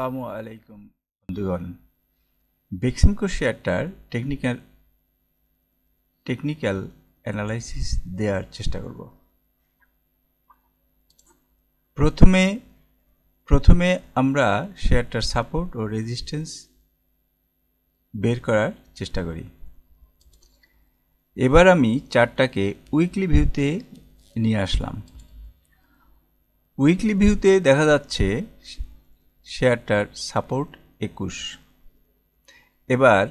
আসসালামু আলাইকুম বন্ধুগণ, বেক্সিমকো শেয়ারটার টেকনিক্যাল অ্যানালাইসিস দেওয়ার চেষ্টা করব। প্রথমে আমরা শেয়ারটার সাপোর্ট ও রেজিস্ট্যান্স বের করার চেষ্টা করি। এবার আমি চার্টটাকে উইকলি ভিউতে নিয়ে আসলাম। উইকলি ভিউতে দেখা যাচ্ছে শেয়ারটার সাপোর্ট 21। এবার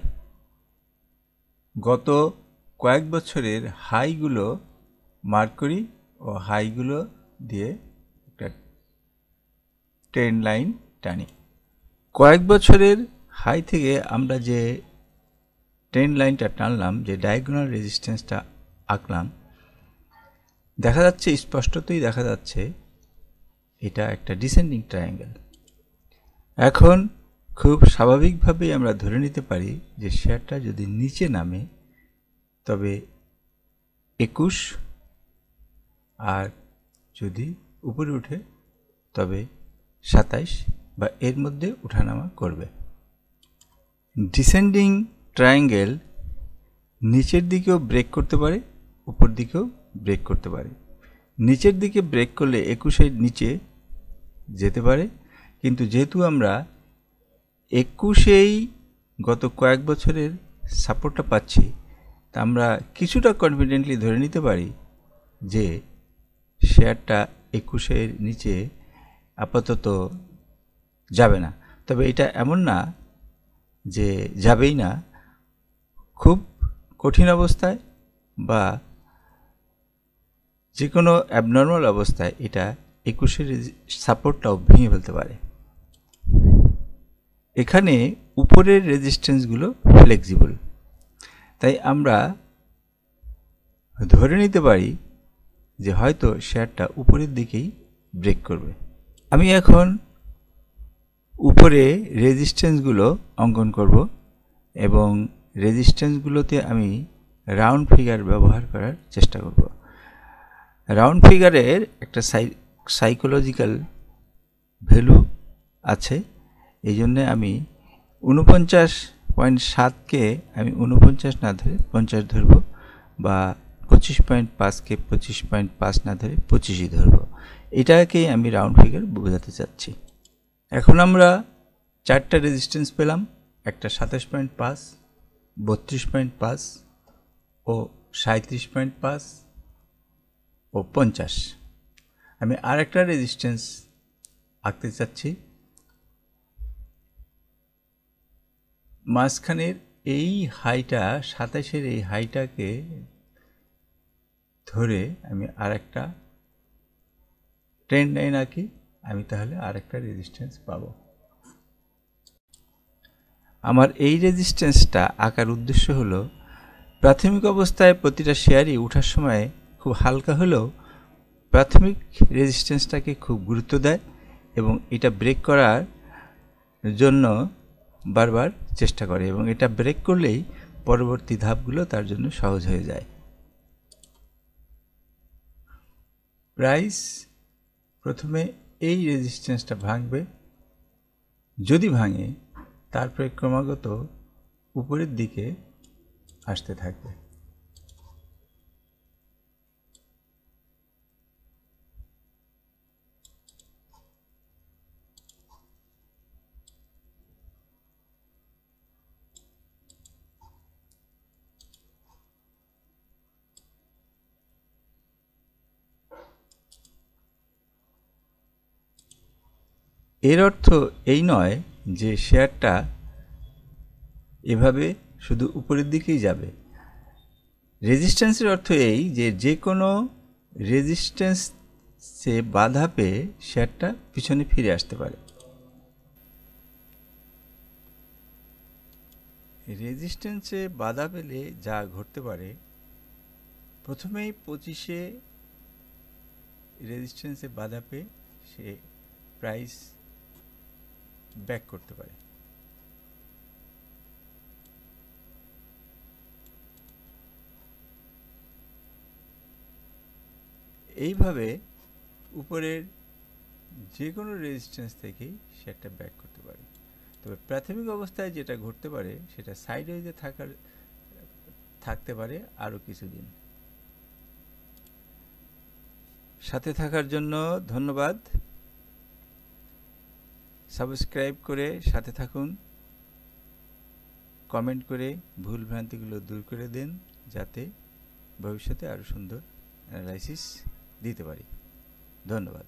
গত কয়েক বছরের হাইগুলো মার্ক করি ও হাইগুলো দিয়ে একটা ট্রেন্ড লাইন টানি। কয়েক বছরের হাই থেকে আমরা যে ট্রেন্ড লাইনটা টানলাম, যে ডায়াগোনাল রেজিস্ট্যান্সটা আঁকলাম, দেখা যাচ্ছে, স্পষ্টতই দেখা যাচ্ছে এটা একটা ডিসেন্ডিং ট্রায়াঙ্গেল। এখন খুব স্বাভাবিকভাবেই আমরা ধরে নিতে পারি যে শেয়ারটা যদি নিচে নামে তবে 21, আর যদি উপরে উঠে তবে 27 বা এর মধ্যে উঠানামা করবে। ডিসেন্ডিং ট্রায়াঙ্গেল নিচের দিকেও ব্রেক করতে পারে, উপর দিকেও ব্রেক করতে পারে। নিচের দিকে ব্রেক করলে 21-এর নিচে যেতে পারে, কিন্তু যেহেতু আমরা 21-এই গত কয়েক বছরের সাপোর্টটা পাচ্ছি, তা আমরা কিছুটা কনফিডেন্টলি ধরে নিতে পারি যে শেয়ারটা 21-এর নিচে আপাতত যাবে না। তবে এটা এমন না যে যাবেই না, খুব কঠিন অবস্থায় বা যে কোনো অ্যাবনর্মাল অবস্থায় এটা 21-এর সাপোর্টটাও ভেঙে ফেলতে পারে। এখানে উপরের রেজিস্ট্যান্সগুলো ফ্লেক্সিবল, তাই আমরা ধরে নিতে পারি যে হয়তো শেয়ারটা উপরের দিকেই ব্রেক করবে। আমি এখন উপরে রেজিস্ট্যান্সগুলো অঙ্কন করব এবং রেজিস্ট্যান্সগুলোতে আমি রাউন্ড ফিগার ব্যবহার করার চেষ্টা করব। রাউন্ড ফিগারের একটা সাইকোলজিক্যাল ভ্যালু আছে, এই জন্যে আমি 49.7কে আমি 49 না ধরে 50 ধরব, বা 25.5কে 25.5 না ধরে 25ই ধরব। এটাকেই আমি রাউন্ড ফিগার বোঝাতে চাচ্ছি। এখন আমরা চারটা রেজিস্ট্যান্স পেলাম, একটা 27.5, 32.5 ও 37.5 ও 50। আমি আরেকটা রেজিস্ট্যান্স আঁকতে চাচ্ছি। মাঝখানের এই হাইটা, 27-এর এই হাইটাকে ধরে আমি আরেকটা ট্রেন্ড লাইন আঁকি, আমি তাহলে আরেকটা রেজিস্ট্যান্স পাব। আমার এই রেজিস্ট্যান্সটা আঁকার উদ্দেশ্য হলো, প্রাথমিক অবস্থায় প্রতিটা শেয়ারই ওঠার সময় খুব হালকা হলেও প্রাথমিক রেজিস্ট্যান্সটাকে খুব গুরুত্ব দেয় এবং এটা ব্রেক করার জন্য বারবার চেষ্টা করে, এবং এটা ব্রেক করলেই পরবর্তী ধাপগুলো তার জন্য সহজ হয়ে যায়। প্রাইস প্রথমে এই রেজিস্ট্যান্সটা ভাঙবে, যদি ভাঙে তারপরে ক্রমাগত উপরের দিকে আসতে থাকবে। এর অর্থ এই নয় যে শেয়ারটা এভাবে শুধু উপরের দিকেই যাবে। রেজিস্ট্যান্সের অর্থ এই যে যে কোনো রেজিস্ট্যান্সে বাধা পেয়ে শেয়ারটা পিছনে ফিরে আসতে পারে। রেজিস্ট্যান্সে বাধা পেলে যা ঘটতে পারে, প্রথমেই 25-এ রেজিস্ট্যান্সে বাধা পেয়ে সে প্রাইস ব্যাক করতে পারে। এইভাবে উপরের যে কোনো রেজিস্ট্যান্স থেকেই শেয়ারটা ব্যাক করতে পারে। তবে প্রাথমিক অবস্থায় যেটা ঘটতে পারে সেটা সাইডওয়েজে থাকতে পারে আরও কিছুদিন। সাথে থাকার জন্য ধন্যবাদ। সাবস্ক্রাইব করে সাথে থাকুন, কমেন্ট করে ভুল ভ্রান্তিগুলো দূর করে দেন, যাতে ভবিষ্যতে আরও সুন্দর অ্যানালাইসিস দিতে পারি। ধন্যবাদ।